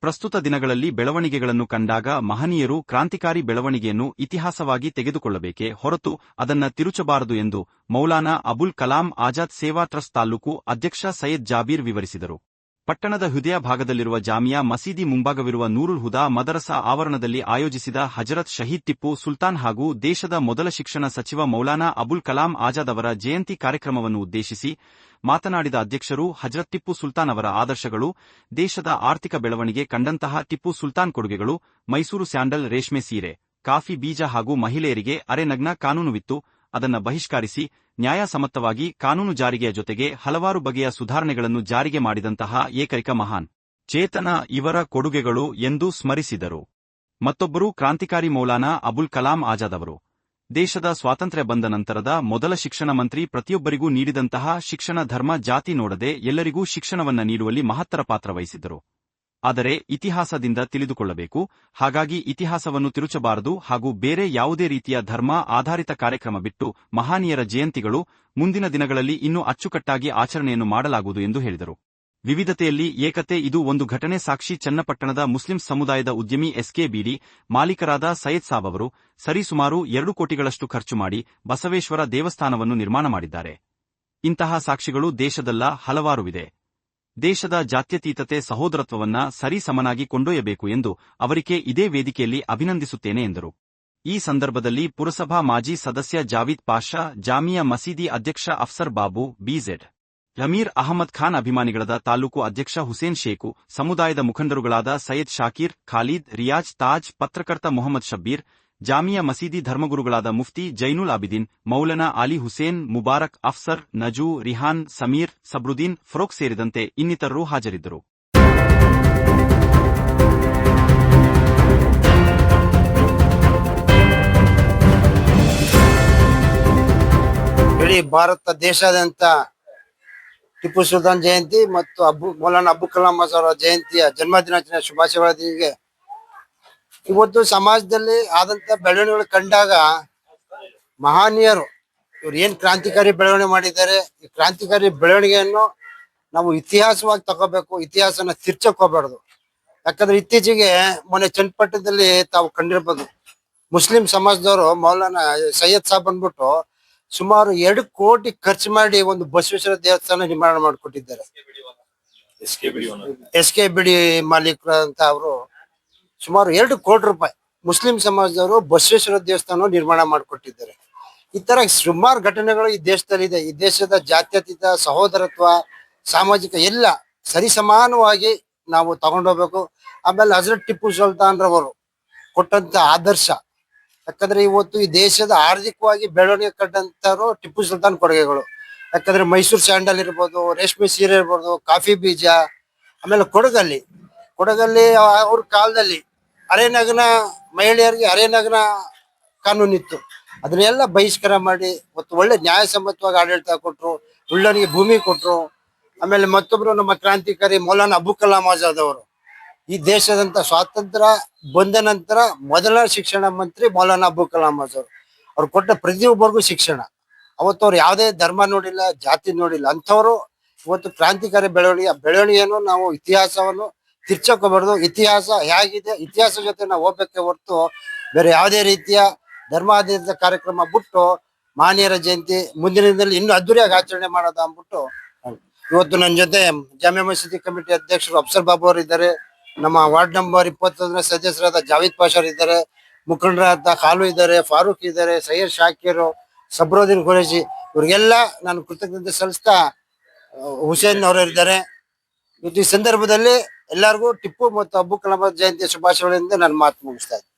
ಪ್ರಸ್ತುತ ದಿನಗಳಲ್ಲಿ ಬೆಳವಣಿಗೆಗಳನ್ನು ಕಂಡಾಗ ಮಹನೀಯರು ಕ್ರಾಂತಿಕಾರಿ ಬೆಳವಣಿಗೆಯನ್ನು ಇತಿಹಾಸವಾಗಿ ತೆಗೆದುಕೊಳ್ಳಬೇಕೇ ಹೊರತು ಅದನ್ನ ತಿರುಚಬಾರದು ಎಂದು ಮೌಲಾನಾ ಅಬುಲ್ ಕಲಾಂ ಆಜಾದ್ ಸೇವಾ ಟ್ರಸ್ಟ್ ತಾಲೂಕು ಅಧ್ಯಕ್ಷ ಸೈಯದ್ ಜಾಬೀರ್ ವಿವರಿಸಿದರು. ಪಟ್ಟಣದ ಹೃದಯ ಭಾಗದಲ್ಲಿರುವ ಜಾಮಿಯಾ ಮಸೀದಿ ಮುಂಭಾಗವಿರುವ ನೂರುಲ್ ಹುದಾ ಮದರಸಾ ಆವರಣದಲ್ಲಿ ಆಯೋಜಿಸಿದ ಹಜರತ್ ಶಹೀದ್ ಟಿಪ್ಪು ಸುಲ್ತಾನ್ ಹಾಗೂ ದೇಶದ ಮೊದಲ ಶಿಕ್ಷಣ ಸಚಿವ ಮೌಲಾನಾ ಅಬುಲ್ ಕಲಾಂ ಆಜಾದ್ ಅವರ ಜಯಂತಿ ಕಾರ್ಯಕ್ರಮವನ್ನು ಉದ್ದೇಶಿಸಿ ಮಾತನಾಡಿದ ಅಧ್ಯಕ್ಷರು, ಹಜರತ್ ಟಿಪ್ಪು ಸುಲ್ತಾನ್ ಅವರ ಆದರ್ಶಗಳು, ದೇಶದ ಆರ್ಥಿಕ ಬೆಳವಣಿಗೆ ಕಂಡಂತಹ ಟಿಪ್ಪು ಸುಲ್ತಾನ್ ಕೊಡುಗೆಗಳು, ಮೈಸೂರು ಸ್ಯಾಂಡಲ್ ರೇಷ್ಮೆ ಸೀರೆ, ಕಾಫಿ ಬೀಜ ಹಾಗೂ ಮಹಿಳೆಯರಿಗೆ ಅರೆನಗ್ನ ಕಾನೂನುವಿತ್ತು, ಅದನ್ನ ಬಹಿಷ್ಕರಿಸಿ ನ್ಯಾಯಸಮ್ಮತವಾಗಿ ಕಾನೂನು ಜಾರಿಗೆಯ ಜೊತೆಗೆ ಹಲವಾರು ಬಗೆಯ ಸುಧಾರಣೆಗಳನ್ನು ಜಾರಿಗೆ ಮಾಡಿದಂತಹ ಏಕೈಕ ಮಹಾನ್ ಚೇತನ ಇವರ ಕೊಡುಗೆಗಳು ಎಂದು ಸ್ಮರಿಸಿದರು. ಮತ್ತೊಬ್ಬರು ಕ್ರಾಂತಿಕಾರಿ ಮೌಲಾನಾ ಅಬುಲ್ ಕಲಾಂ ಆಜಾದ್ ಅವರು. ದೇಶದ ಸ್ವಾತಂತ್ರ್ಯ ಬಂದ ನಂತರದ ಮೊದಲ ಶಿಕ್ಷಣ ಮಂತ್ರಿ ಪ್ರತಿಯೊಬ್ಬರಿಗೂ ನೀಡಿದಂತಹ ಶಿಕ್ಷಣ ಧರ್ಮ ಜಾತಿ ನೋಡದೆ ಎಲ್ಲರಿಗೂ ಶಿಕ್ಷಣವನ್ನ ನೀಡುವಲ್ಲಿ ಮಹತ್ತರ ಪಾತ್ರ ವಹಿಸಿದ್ದರು. ಆದರೆ ಇತಿಹಾಸದಿಂದ ತಿಳಿದುಕೊಳ್ಳಬೇಕು, ಹಾಗಾಗಿ ಇತಿಹಾಸವನ್ನು ತಿರುಚಬಾರದು ಹಾಗೂ ಬೇರೆ ಯಾವುದೇ ರೀತಿಯ ಧರ್ಮ ಆಧಾರಿತ ಕಾರ್ಯಕ್ರಮ ಬಿಟ್ಟು ಮಹಾನೀಯರ ಜಯಂತಿಗಳು ಮುಂದಿನ ದಿನಗಳಲ್ಲಿ ಇನ್ನೂ ಅಚ್ಚುಕಟ್ಟಾಗಿ ಆಚರಣೆಯನ್ನು ಮಾಡಲಾಗುವುದು ಎಂದು ಹೇಳಿದರು. ವಿವಿಧತೆಯಲ್ಲಿ ಏಕತೆ ಇದು ಒಂದು ಘಟನೆ ಸಾಕ್ಷಿ ಚನ್ನಪಟ್ಟಣದ ಮುಸ್ಲಿಂ ಸಮುದಾಯದ ಉದ್ಯಮಿ ಎಸ್ಕೆಬಿಡಿ ಮಾಲೀಕರಾದ ಸೈಯದ್ ಸಾಬ್ ಅವರು ಸರಿಸುಮಾರು 2 ಕೋಟಿಗಳಷ್ಟು ಖರ್ಚು ಮಾಡಿ ಬಸವೇಶ್ವರ ದೇವಸ್ಥಾನವನ್ನು ನಿರ್ಮಾಣ ಮಾಡಿದ್ದಾರೆ. ಇಂತಹ ಸಾಕ್ಷಿಗಳು ದೇಶದಲ್ಲ ಹಲವಾರುವಿದೆ. ದೇಶದ ಜಾತ್ಯತೀತತೆ ಸಹೋದರತ್ವವನ್ನ ಸರಿ ಸಮನಾಗಿ ಕೊಂಡೊಯ್ಯಬೇಕು ಎಂದು ಅವರಿಗೆ ಇದೇ ವೇದಿಕೆಯಲ್ಲಿ ಅಭಿನಂದಿಸುತ್ತೇನೆ ಎಂದರು. ಈ ಸಂದರ್ಭದಲ್ಲಿ ಪುರಸಭಾ ಮಾಜಿ ಸದಸ್ಯ ಜಾವೀದ್ ಪಾಷಾ, ಜಾಮಿಯಾ ಮಸೀದಿ ಅಧ್ಯಕ್ಷ ಅಫ್ಸರ್ ಬಾಬು, ಬಿಜೆಡ್ ಅಮೀರ್ ಅಹಮದ್ ಖಾನ್, ಅಭಿಮಾನಿಗಳಾದ ತಾಲೂಕು ಅಧ್ಯಕ್ಷ ಹುಸೇನ್ ಶೇಖು, ಸಮುದಾಯದ ಮುಖಂಡರುಗಳಾದ ಸೈಯದ್ ಶಾಕೀರ್, ಖಾಲಿದ್, ರಿಯಾಜ್, ತಾಜ್, ಪತ್ರಕರ್ತ ಮೊಹಮ್ಮದ್ ಶಬ್ಬೀರ್, ಜಾಮಿಯಾ ಮಸೀದಿ ಧರ್ಮಗುರುಗಳಾದ ಮುಫ್ತಿ ಜೈನುಲ್ ಆಬಿದೀನ್, ಮೌಲನಾ ಅಲಿ ಹುಸೇನ್, ಮುಬಾರಕ್, ಅಫ್ಸರ್, ನಜೂ, ರಿಹಾನ್, ಸಮೀರ್, ಸಬ್ರುದ್ದೀನ್, ಫರೋಕ್ ಸೇರಿದಂತೆ ಇನ್ನಿತರರು ಹಾಜರಿದ್ದರು. ಇಡೀ ಭಾರತ ದೇಶಾದ್ಯಂತ ಟಿಪ್ಪು ಸುಲ್ತಾನ್ ಜಯಂತಿ ಮತ್ತು ಮೌಲಾನಾ ಅಬುಲ್ ಕಲಾಂ ಆಜಾದ್ ಅವರ ಜಯಂತಿಯ ಜನ್ಮದಿನಾಚರಣೆ ಶುಭಾಶಯಗಳೊಂದಿಗೆ ಇವತ್ತು ಸಮಾಜದಲ್ಲಿ ಆದಂತ ಬೆಳವಣಿಗೆಗಳು ಕಂಡಾಗ ಮಹನೀಯರು ಇವ್ರು ಏನ್ ಕ್ರಾಂತಿಕಾರಿ ಬೆಳವಣಿಗೆ ಮಾಡಿದ್ದಾರೆ, ಈ ಕ್ರಾಂತಿಕಾರಿ ಬೆಳವಣಿಗೆಯನ್ನು ನಾವು ಇತಿಹಾಸವಾಗಿ ತಗೋಬೇಕು, ಇತಿಹಾಸನ ತಿರ್ಚಕ್ ಹೋಗ್ಬಾರ್ದು. ಯಾಕಂದ್ರೆ ಇತ್ತೀಚೆಗೆ ಮೊನ್ನೆ ಚನ್ನಪಟ್ಟಣದಲ್ಲಿ ತಾವು ಕಂಡಿರ್ಬೋದು, ಮುಸ್ಲಿಂ ಸಮಾಜದವರು ಮೌಲಾನಾ ಸೈಯದ್ ಸಾಬ್ ಅಂದ್ಬಿಟ್ಟು ಸುಮಾರು 2 ಕೋಟಿ ಖರ್ಚು ಮಾಡಿ ಒಂದು ಬಸವೇಶ್ವರ ದೇವಸ್ಥಾನ ನಿರ್ಮಾಣ ಮಾಡಿಕೊಟ್ಟಿದ್ದಾರೆ. ಎಸ್ಕೆಬಿಡಿ ಮಾಲೀಕರು ಅಂತ ಅವರು ಸುಮಾರು 2 ಕೋಟಿ ರೂಪಾಯಿ ಮುಸ್ಲಿಂ ಸಮಾಜದವರು ಬಸವೇಶ್ವರ ದೇವಸ್ಥಾನ ನಿರ್ಮಾಣ ಮಾಡಿಕೊಟ್ಟಿದ್ದಾರೆ. ಈ ತರ ಸುಮಾರು ಘಟನೆಗಳು ಈ ದೇಶದಲ್ಲಿ ಇದೆ. ಈ ದೇಶದ ಜಾತ್ಯತೀತ ಸಹೋದರತ್ವ ಸಾಮಾಜಿಕ ಎಲ್ಲ ಸರಿಸಮಾನವಾಗಿ ನಾವು ತಗೊಂಡೋಗ್ಬೇಕು. ಆಮೇಲೆ ಹಜರತ್ ಟಿಪ್ಪು ಸುಲ್ತಾನ್ ರವರು ಕೊಟ್ಟಂತ ಆದರ್ಶ, ಯಾಕಂದ್ರೆ ಇವತ್ತು ಈ ದೇಶದ ಆರ್ಥಿಕವಾಗಿ ಬೆಳವಣಿಗೆ ಕಂಡಂತರು ಟಿಪ್ಪು ಸುಲ್ತಾನ್ ಕೊಡುಗೆಗಳು. ಯಾಕಂದ್ರೆ ಮೈಸೂರು ಸ್ಯಾಂಡಲ್ ಇರ್ಬೋದು, ರೇಷ್ಮೆ ಸೀರೆ ಇರ್ಬೋದು, ಕಾಫಿ ಬೀಜ, ಆಮೇಲೆ ಕೊಡಗಲ್ಲಿ ಅವ್ರ ಕಾಲದಲ್ಲಿ ಅರೆನಗ್ನ ಮಹಿಳೆಯರಿಗೆ ಅರೆನಗ್ನ ಕಾನೂನಿತ್ತು, ಅದನ್ನೆಲ್ಲ ಬಹಿಷ್ಕಾರ ಮಾಡಿ ಮತ್ತು ಒಳ್ಳೆ ನ್ಯಾಯಸಮ್ಮತವಾಗಿ ಆಡಳಿತ ಕೊಟ್ರು, ಉಳ್ಳನಿಗೆ ಭೂಮಿ ಕೊಟ್ರು. ಆಮೇಲೆ ಮತ್ತೊಬ್ರು ನಮ್ಮ ಕ್ರಾಂತಿಕಾರಿ ಮೌಲಾನಾ ಅಬುಲ್ ಕಲಾಂ ಆಜಾದ್ ಅವರು ಈ ದೇಶದಂತ ಸ್ವಾತಂತ್ರ್ಯ ಬಂದ ನಂತರ ಮೊದಲ ಶಿಕ್ಷಣ ಮಂತ್ರಿ ಮೌಲಾನಾ ಅಬುಲ್ ಕಲಾಂ ಆಜಾದ್ ಅವ್ರು ಕೊಟ್ಟ ಪ್ರತಿಯೊಬ್ಬರಿಗೂ ಶಿಕ್ಷಣ. ಅವತ್ತು ಅವ್ರು ಯಾವುದೇ ಧರ್ಮ ನೋಡಿಲ್ಲ, ಜಾತಿ ನೋಡಿಲ್ಲ, ಅಂಥವ್ರು ಇವತ್ತು ಕ್ರಾಂತಿಕಾರಿ ಬೆಳವಣಿಗೆಯನ್ನು ನಾವು ಇತಿಹಾಸವನ್ನು ತಿರ್ಚಕೋಬಾರ್ದು. ಇತಿಹಾಸ ಹೇಗಿದೆ, ಇತಿಹಾಸ ಜೊತೆ ನಾವು ಹೋಗ್ಬೇಕೆ ಹೊರತು ಬೇರೆ ಯಾವುದೇ ರೀತಿಯ ಧರ್ಮಾಧಾರಿತ ಕಾರ್ಯಕ್ರಮ ಬಿಟ್ಟು ಮಹನೀಯರ ಜಯಂತಿ ಮುಂದಿನ ದಿನದಲ್ಲಿ ಇನ್ನೂ ಅದ್ದೂರಿಯಾಗಿ ಆಚರಣೆ ಮಾಡೋದ ಅಂದ್ಬಿಟ್ಟು ಇವತ್ತು ನನ್ನ ಜೊತೆ ಜಾಮಿಯಾ ಮಸೀದಿ ಕಮಿಟಿ ಅಧ್ಯಕ್ಷರು ಅಫ್ಸರ್ ಬಾಬು ಅವರು ಇದ್ದಾರೆ, ನಮ್ಮ ವಾರ್ಡ್ ನಂಬರ್ 21 ಸದಸ್ಯರಾದ ಜಾವೀದ್ ಪಾಷಾ ಇದ್ದಾರೆ, ಮುಖಂಡರಾದ ಖಾಲು ಇದ್ದಾರೆ, ಫಾರೂಕ್ ಇದ್ದಾರೆ, ಸೈಯದ್ ಶಾಕೀರ್, ಸಬ್ರುದ್ದೀನ್ ಖುರೇಶಿ, ಇವ್ರಿಗೆಲ್ಲ ನಾನು ಕೃತಜ್ಞತೆ ಸಲ್ಲಿಸ್ತಾ ಹುಸೇನ್ ಅವರು ಇದ್ದಾರೆ. ಈ ಸಂದರ್ಭದಲ್ಲಿ ಎಲ್ಲರಿಗೂ ಟಿಪ್ಪು ಮತ್ತು ಅಬುಲ್ ಕಲಾಂ ಜಯಂತಿ ಶುಭಾಶಯಗಳಿಂದ ನಾನು ಮಾತು ಮುಗಿಸ್ತಾ ಇದ್ದೀನಿ.